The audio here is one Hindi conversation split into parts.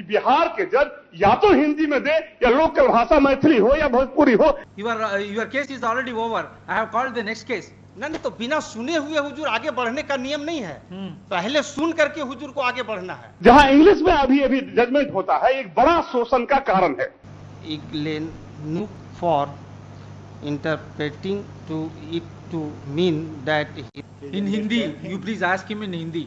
बिहार के जज या तो हिंदी में दे या लोकल भाषा मैथिली हो या भोजपुरी हो। Your case is already over. I have called the next case. नहीं तो बिना सुने हुए हुजूर आगे बढ़ने का नियम नहीं है। पहले सुन करके हुजूर को आगे बढ़ना है। जहां इंग्लिश में अभी अभी जजमेंट होता है, एक बड़ा शोषण का कारण है। Iglen for interpreting to it to mean that In Hindi, you please ask him in Hindi.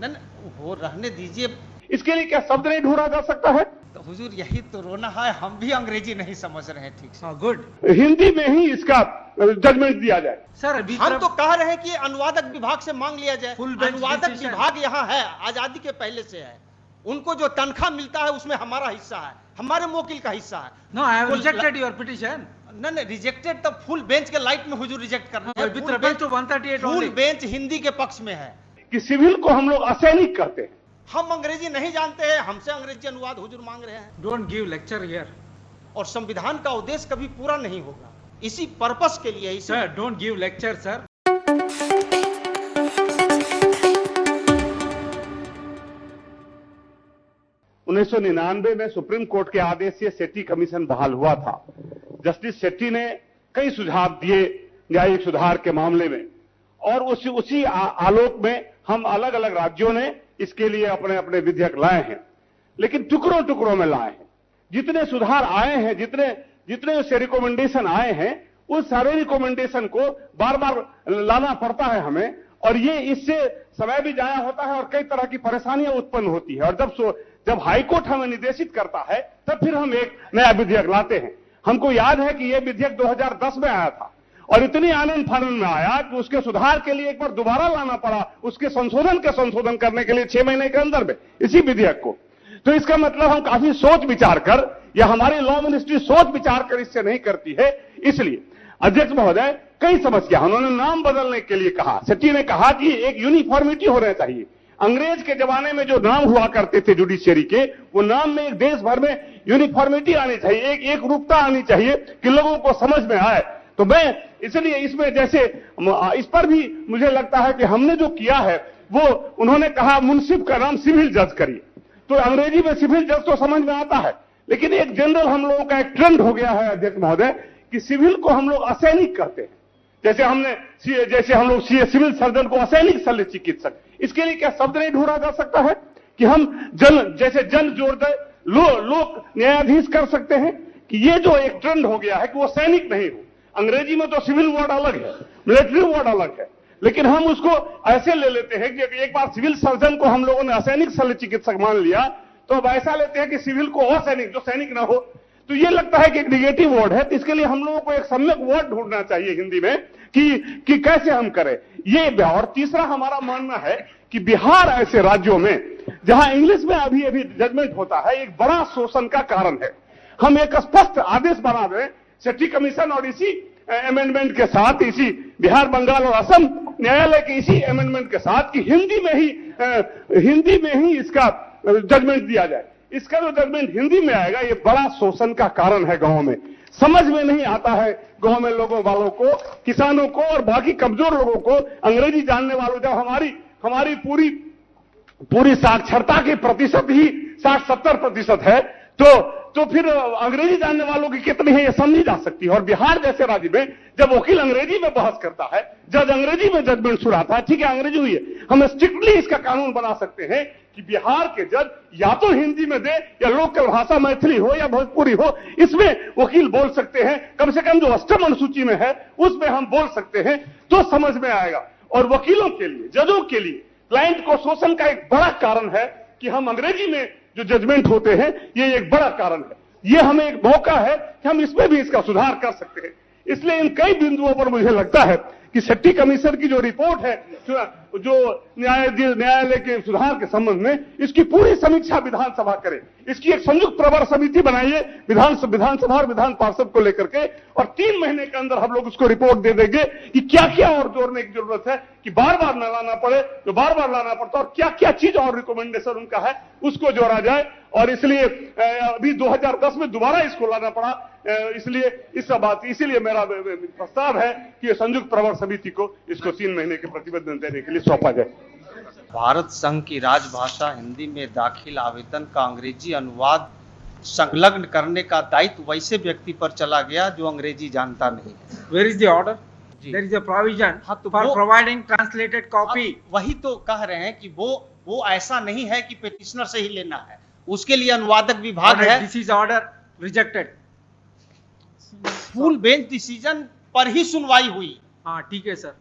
नहीं वो रहने दीजिए। इसके लिए क्या शब्द नहीं ढूंढा जा सकता है? तो हुजूर यही तो रोना है, हम भी अंग्रेजी नहीं समझ रहे हैं ठीक से। Good. हिंदी में ही इसका जजमेंट दिया जाए। Sir, हम तो कह रहे हैं कि अनुवादक विभाग से मांग लिया जाए। Full bench अनुवादक decision. विभाग यहाँ है, आजादी के पहले से है। उनको जो तनख्वाह मिलता है उसमें हमारा हिस्सा है, हमारे वकील का हिस्सा है। No, I have rejected your petition. नहीं रिजेक्टेड तो फुल बेंच के लाइट में हुजूर रिजेक्ट कर रहे हैं। With reference to 138 full only. Bench Hindi के पक्ष में है। कि सिविल को हम लोग असैनिक कहते हैं। हम अंग्रेजी नहीं जानते हैं, हमसे अंग्रेजी अनुवाद हुजूर मांग रहे हैं। Don't give lecture here. और संविधान का उद्देश्य कभी पूरा नहीं होगा, इसी पर्पस के लिए इसी Sir, don't give lecture, sir. उन्नीस 1999 में सुप्रीम कोर्ट के आदेश से सेठी कमीशन बहाल हुआ था। जस्टिस सेठी ने कई सुझाव दिए न्यायिक सुधार के मामले में, और उसी आलोक में हम अलग अलग राज्यों ने इसके लिए अपने अपने विधेयक लाए हैं, लेकिन टुकड़ों टुकड़ों में लाए हैं। जितने सुधार आए हैं, जितने से रिकमेंडेशन आए हैं, उस सारे रिकमेंडेशन को बार बार लाना पड़ता है हमें, और ये इससे समय भी जाया होता है और कई तरह की परेशानियां उत्पन्न होती है। और जब हाईकोर्ट हमें निर्देशित करता है तब फिर हम एक नया विधेयक लाते हैं। हमको याद है कि यह विधेयक 2010 में आया था और इतनी आनंद फानंद में आया कि उसके सुधार के लिए एक बार दोबारा लाना पड़ा, उसके संशोधन करने के लिए 6 महीने के अंदर में इसी विधेयक को। तो इसका मतलब हम काफी सोच विचार कर, या हमारी लॉ मिनिस्ट्री सोच विचार कर इससे नहीं करती है। इसलिए अध्यक्ष महोदय कई समस्या, उन्होंने नाम बदलने के लिए कहा। सेठी ने कहा कि एक यूनिफॉर्मिटी होना चाहिए। अंग्रेज के जमाने में जो नाम हुआ करते थे जुडिशियरी के, वो नाम में एक देश भर में यूनिफॉर्मिटी आनी चाहिए, एक रूपता आनी चाहिए कि लोगों को समझ में आए। तो मैं इसलिए इसमें जैसे इस पर भी मुझे लगता है कि हमने जो किया है वो, उन्होंने कहा मुंसिफ का नाम सिविल जज करिए, तो अंग्रेजी में सिविल जज तो समझ में आता है, लेकिन एक जनरल हम लोगों का एक ट्रेंड हो गया है अध्यक्ष महोदय कि सिविल को हम लोग असैनिक कहते हैं। जैसे हम लोग सिविल सर्जन को असैनिक शल्य चिकित्सक, इसके लिए क्या शब्द नहीं ढूंढा जा सकता है कि हम जन जोड़ दे लोक न्यायाधीश कर सकते हैं? कि ये जो एक ट्रेंड हो गया है कि वो सैनिक नहीं हो, अंग्रेजी में तो सिविल वर्ड अलग है, मिलिट्री वर्ड अलग है, लेकिन हम उसको ऐसे ले लेते हैं कि एक बार सिविल सर्जन को हम लोगों ने असैनिक शल्य चिकित्सक मान लिया, तो अब ऐसा लेते हैं कि सिविल को असैनिक, जो सैनिक ना हो, तो ये लगता है कि एक निगेटिव वर्ड है। तो इसके लिए हम लोगों को एक सम्यक वर्ड ढूंढना चाहिए हिंदी में कि कैसे हम करें ये। और तीसरा हमारा मानना है कि बिहार ऐसे राज्यों में जहां इंग्लिश में अभी अभी जजमेंट होता है, एक बड़ा शोषण का कारण है। हम एक स्पष्ट आदेश बना दें सेठी कमीशन और इसी अमेंडमेंट के साथ, इसी बिहार, बंगाल और असम न्यायालय के इसी अमेंडमेंट के साथ कि हिंदी में ही इसका जजमेंट दिया जाए। इसका जो जजमेंट हिंदी में आएगा, ये बड़ा शोषण का कारण है। गांव में समझ में नहीं आता है, गांव में लोगों वालों को, किसानों को और बाकी कमजोर लोगों को, अंग्रेजी जानने वालों, जब हमारी पूरी साक्षरता के प्रतिशत ही 60-70% है, तो फिर अंग्रेजी जानने वालों की कितनी है ये समझी जा सकती है। और बिहार जैसे राज्य में जब वकील अंग्रेजी में बहस करता है, जज अंग्रेजी में जजमेंट सुनाता है, ठीक है अंग्रेजी हुई है, हम स्ट्रिक्टली इसका कानून बना सकते हैं कि बिहार के जज या तो हिंदी में दे या लोकल भाषा मैथिली हो या भोजपुरी हो, इसमें वकील बोल सकते हैं। कम से कम जो अष्टम अनुसूची में है उसमें हम बोल सकते हैं, तो समझ में आएगा। और वकीलों के लिए, जजों के लिए, क्लाइंट को शोषण का एक बड़ा कारण है कि हम अंग्रेजी में जो जजमेंट होते हैं, ये एक बड़ा कारण है। ये हमें एक मौका है कि हम इसमें भी इसका सुधार कर सकते हैं। इसलिए इन कई बिंदुओं पर मुझे लगता है कि सेठी कमीशन की जो रिपोर्ट है, जो न्यायालय के सुधार के संबंध में, इसकी पूरी समीक्षा विधानसभा करे। इसकी एक संयुक्त प्रवर समिति बनाइए विधानसभा और विधान पार्षद को लेकर के, और 3 महीने के अंदर हम लोग उसको रिपोर्ट दे देंगे कि क्या क्या और जोड़ने की जरूरत है, कि बार बार न लाना पड़े, जो बार बार लाना पड़ता है, और क्या क्या चीज और रिकमेंडेशन उनका है उसको जोड़ा जाए। और इसलिए अभी 2010 में दोबारा इसको लाना पड़ा, इसीलिए मेरा प्रस्ताव है कि संयुक्त प्रवर समिति को इसको 3 महीने के प्रतिवेदन देने के लिए सौंपा जाए। भारत संघ की राजभाषा हिंदी में दाखिल आवेदन का अंग्रेजी अनुवाद संलग्न करने का दायित्व वैसे व्यक्ति पर चला गया जो अंग्रेजी जानता नहीं है। Where is the order? Ji. There is a provision हाँ, तो for वो- providing translated copy. अब वही तो कह रहे हैं कि वो ऐसा नहीं है कि पेटिशनर से ही लेना है, उसके लिए अनुवादक विभाग Order, है। this is order rejected. Full bench decision पर ही सुनवाई हुई, हाँ ठीक है सर।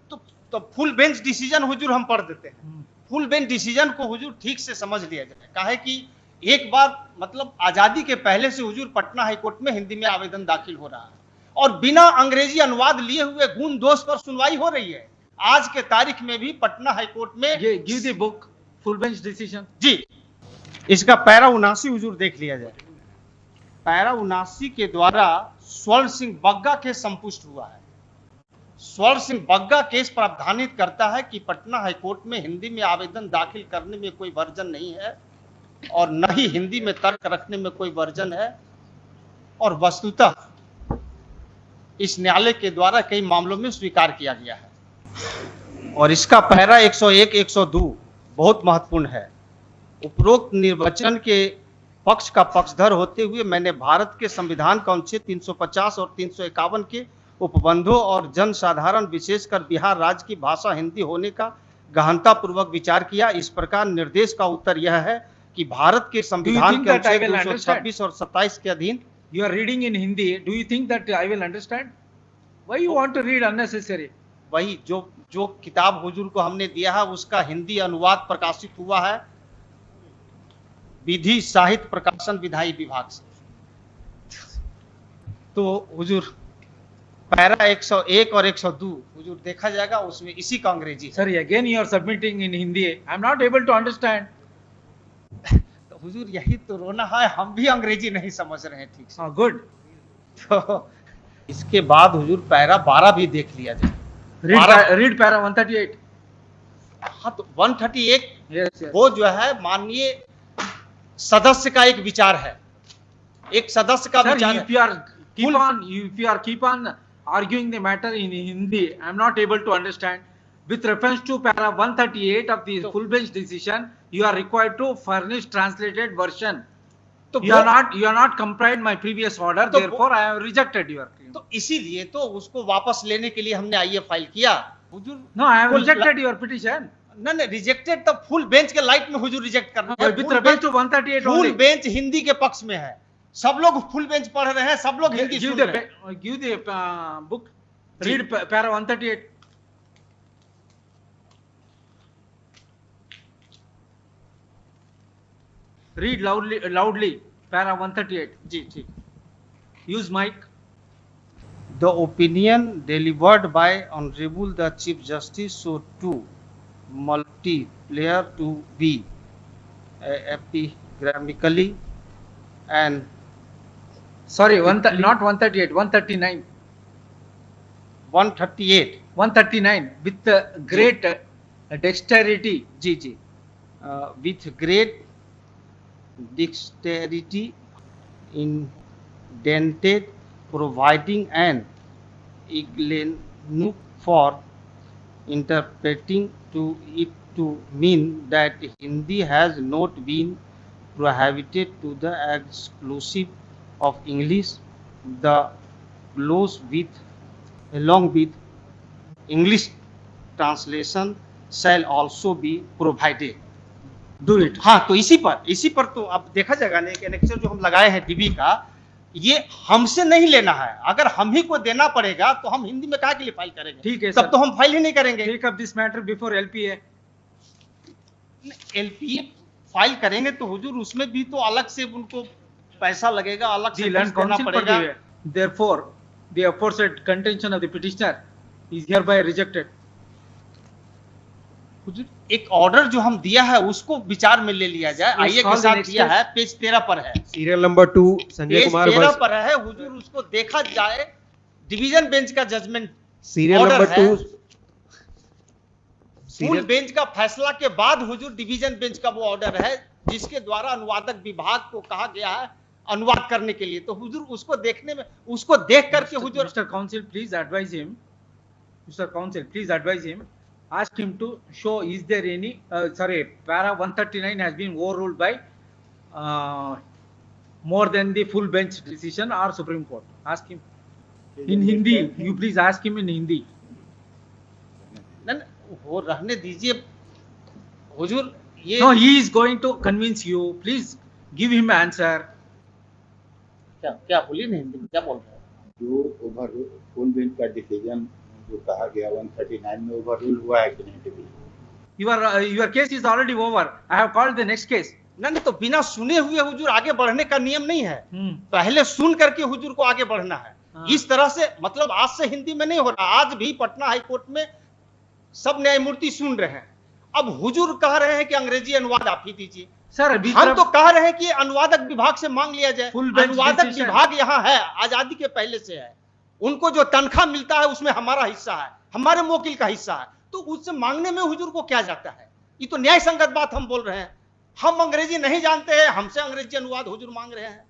तो फुल बेंच डिसीजन हुजूर हम पढ़ देते हैं। फुल बेंच डिसीजन को हुजूर ठीक से समझ लिया जाए। काहे कि एक बार मतलब आजादी के पहले से हुजूर पटना हाईकोर्ट में हिंदी में आवेदन दाखिल हो रहा है और बिना अंग्रेजी अनुवाद लिए हुए गुण दोष पर सुनवाई हो रही है। आज के तारीख में भी पटना हाईकोर्ट में ये give the book full bench decision. जी इसका पैरा 79 हुजूर देख लिया जाए। पैरा 79 के द्वारा स्वर्ण सिंह बग्गा केस संपुष्ट हुआ है। स्वर्ण सिंह बग्गा केस प्रावधानित करता है कि पटना हाईकोर्ट में हिंदी में आवेदन दाखिल करने में कोई वर्जन नहीं है और न ही हिंदी में तर्क रखने में कोई वर्जन है और वस्तुतः इस न्यायालय के द्वारा कई मामलों में स्वीकार किया गया है। और इसका पैरा 101 102 बहुत महत्वपूर्ण है। उपरोक्त निर्वचन के पक्ष का पक्षधर होते हुए मैंने भारत के संविधान का अनुच्छेद 350 और 351 के उपबंधों और जनसाधारण विशेषकर बिहार राज्य की भाषा हिंदी होने का गहनता पूर्वक विचार किया। इस प्रकार निर्देश का उत्तर यह है कि भारत के संविधान के अनुच्छेद 226 और 27 के अधीन You are reading in Hindi. Do you think that I will understand? Why you want to read unnecessary? वही जो किताब हुजूर को हमने दिया है उसका हिंदी अनुवाद प्रकाशित हुआ है विधि साहित्य प्रकाशन विधायी विभाग से। तो हुजूर पैरा 101 और 102 हुजूर देखा जाएगा, उसमें इसी का अंग्रेजी। Sorry, again you are submitting in Hindi. I am not able to understand. तो हुजूर यही तो रोना है, हम भी अंग्रेजी नहीं समझ रहे हैं ठीक से। Good. तो इसके बाद हुजूर पैरा 12 भी देख लिया जाए। Read para 138. हाँ तो 138 Yes. वो जो है माननीय सदस्य का एक विचार है, एक सदस्य का Sir, विचार if you are keep on arguing the matter in Hindi, I am not able to understand. With reference to para 138 of the full bench decision, you are required to furnish translated version. तो You are not complied my previous order. तो Therefore, I have rejected your claim. तो इसीलिए तो उसको वापस लेने के लिए हमने आईए फाइल किया। हुजूर No, I have rejected your petition. नहीं रिजेक्टेड तो फुल बेंच के लाइट में हुजूर रिजेक्ट करना है। With reference to 138 full only. Bench Hindi के पक्ष में है, सब लोग फुल बेंच पढ़ रहे हैं, सब लोग हिंदी सुन रहे हैं। Give the book. Read para 138. Read loudly. Para 138. जी ठीक। Use mic. The opinion delivered by Honorable the Chief Justice so too multiplayer to be epigrammatically and Sorry, not 138. 139. 138 139 with great dexterity. Ji ji with great dexterity indented providing an iglenou for interpreting to it to mean that Hindi has not been prohibited to the exclusive of English. The clause along with English translation shall also be provided. Do it. हाँ तो इसी पर तो अब देखा जाएगा ना, एक एनेक्सर जो हम लगाए हैं डीबी का, ये हमसे नहीं लेना है। अगर हम ही को देना पड़ेगा तो हम हिंदी में काहे के लिए फाइल करेंगे? ठीक है तब सर। तो हम फाइल ही नहीं करेंगे। Take up this matter before LPA. LPA file करेंगे तो हुजूर उसमें भी तो अलग से उनको पैसा लगेगा, अलग से The land देना council पड़ेगा। पर Therefore, the aforesaid contention of the petitioner is hereby rejected. हुजूर एक ऑर्डर जो हम दिया है उसको विचार में ले लिया जाए। आइए के साथ दिया है, पेज 13 पर है, serial number 2 Sanjay page Kumar 13 वर्ष पर है हुजूर, उसको देखा जाए। डिवीजन बेंच का जजमेंट सीरियल ऑर्डर नंबर है। 2 फुल बेंच का फैसला के बाद हुजूर डिवीजन बेंच का वो ऑर्डर है जिसके द्वारा अनुवादक विभाग को कहा गया है अनुवाद करने के लिए। तो हुजूर उसको देखने में, उसको देख करके हुजूर Mr. Counsel, please advise him. Mr. Counsel, please advise him ask him to show is there any para 139 has been overruled by more than the full bench decision or Supreme Court. Ask him in Hindi. You please ask him in Hindi. वो रहने दीजिए हुजूर, ये No, he is going to convince you. Please give him answer. क्या क्या बोलिए ना हिंदी में, क्या बोल रहे हैं? जो ओवर फुल बेंच का डिसीजन जो कहा गया 139 में ओवररूल हुआ है कि नहीं division? Your case is already over. I have called the next case. नहीं तो बिना सुने हुए हुजूर आगे बढ़ने का नियम नहीं है। पहले सुन करके हुजूर को आगे बढ़ना है। इस तरह से मतलब आज से हिंदी में नहीं हो रहा। आज भी पटना हाई कोर्ट में सब न्यायमूर्ति सुन रहे हैं। अब हुजूर कह रहे हैं कि अंग्रेजी अनुवाद आप ही दीजिए। सर हम तो कह रहे हैं कि अनुवादक विभाग से मांग लिया जाए। Full bench अनुवादक decision। विभाग यहाँ है, आजादी के पहले से है। उनको जो तनख्वाह मिलता है उसमें हमारा हिस्सा है, हमारे वकील का हिस्सा है, तो उससे मांगने में हुजूर को क्या जाता है? ये तो न्याय संगत बात हम बोल रहे हैं। हम अंग्रेजी नहीं जानते हैं, हमसे अंग्रेजी अनुवाद हुजूर मांग रहे हैं।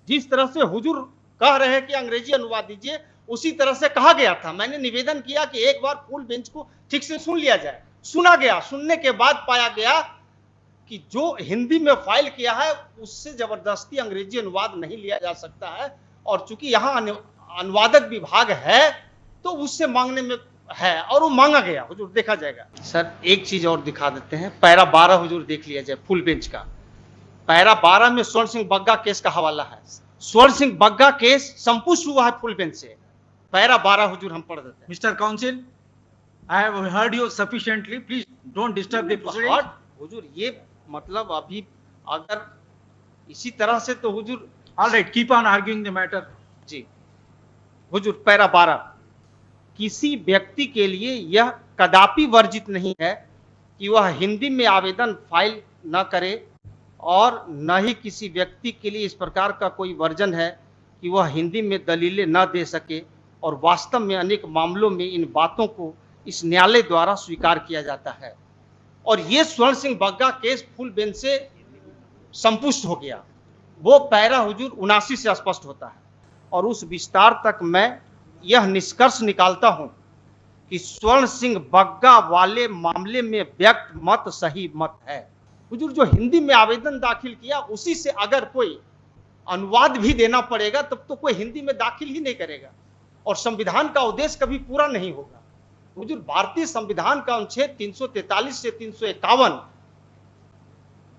जिस तरह से हुजूर कह रहे हैं कि अंग्रेजी अनुवाद दीजिए, उसी तरह से कहा गया था। मैंने निवेदन किया कि एक बार फुल बेंच को ठीक से सुन लिया जाए। सुना गया, सुनने के बाद पाया गया कि जो हिंदी में फाइल किया है उससे जबरदस्ती अंग्रेजी अनुवाद नहीं लिया जा सकता है, और चूंकि यहाँ अनुवादक विभाग है तो उससे मांगने में है, और वो मांगा गया। हुजूर देखा जाएगा। सर एक चीज और दिखा देते हैं, पैरा 12 हुजूर देख लिया जाए फुल बेंच का। पैरा 12 में स्वर्ण सिंह बग्गा केस का हवाला है। स्वर्ण सिंह बग्गा केस संपुष्ट हुआ है फुल बेंच से। पैरा 12 हुजूर हम पढ़ देते हैं। Mr. Counsel, I have heard you sufficiently. Please don't disturb the proceedings. हुजूर ये मतलब अभी अगर इसी तरह से तो हुजूर All right, keep on arguing the matter. Ji Hazur para 12, किसी व्यक्ति के लिए यह कदापि वर्जित नहीं है कि वह हिंदी में आवेदन फाइल न करे, और न ही किसी व्यक्ति के लिए इस प्रकार का कोई वर्जन है कि वह हिंदी में दलीलें न दे सके, और वास्तव में अनेक मामलों में इन बातों को इस न्यायालय द्वारा स्वीकार किया जाता है। और ये स्वर्ण Singh Bagga case full bench से संपुष्ट हो गया। वो पैरा हुजूर 79 से स्पष्ट होता है, और उस विस्तार तक मैं यह निष्कर्ष निकालता हूं कि स्वर्ण सिंह बग्गा वाले मामले में व्यक्त मत सही मत है। हुजूर जो हिंदी में आवेदन दाखिल किया उसी से अगर कोई अनुवाद भी देना पड़ेगा तब तो कोई हिंदी में दाखिल ही नहीं करेगा, और संविधान का उद्देश्य कभी पूरा नहीं होगा। हुजूर भारतीय संविधान का अनुच्छेद 343 से 351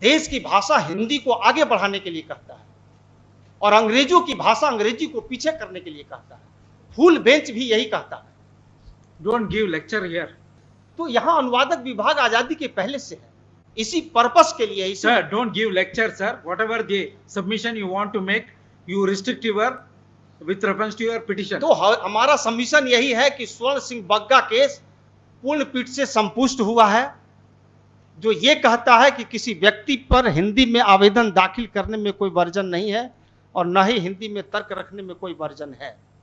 देश की भाषा हिंदी को आगे बढ़ाने के लिए कहता है, और अंग्रेजों की भाषा अंग्रेजी को पीछे करने के लिए कहता है। फुल बेंच भी यही कहता है। Don't give lecture here. तो यहाँ अनुवादक विभाग आजादी के पहले से है, इसी पर्पस के लिए। Sir, don't give lecture, sir. Whatever the submission you want to make, you restrict your with reference to your petition. तो हमारा सबमिशन यही है कि स्वर्ण सिंह बग्गा केस पूर्ण पीठ से संपुष्ट हुआ है, जो ये कहता है कि किसी व्यक्ति पर हिंदी में आवेदन दाखिल करने में कोई वर्जन नहीं है, और न ही हिंदी में तर्क रखने में कोई वर्जन है।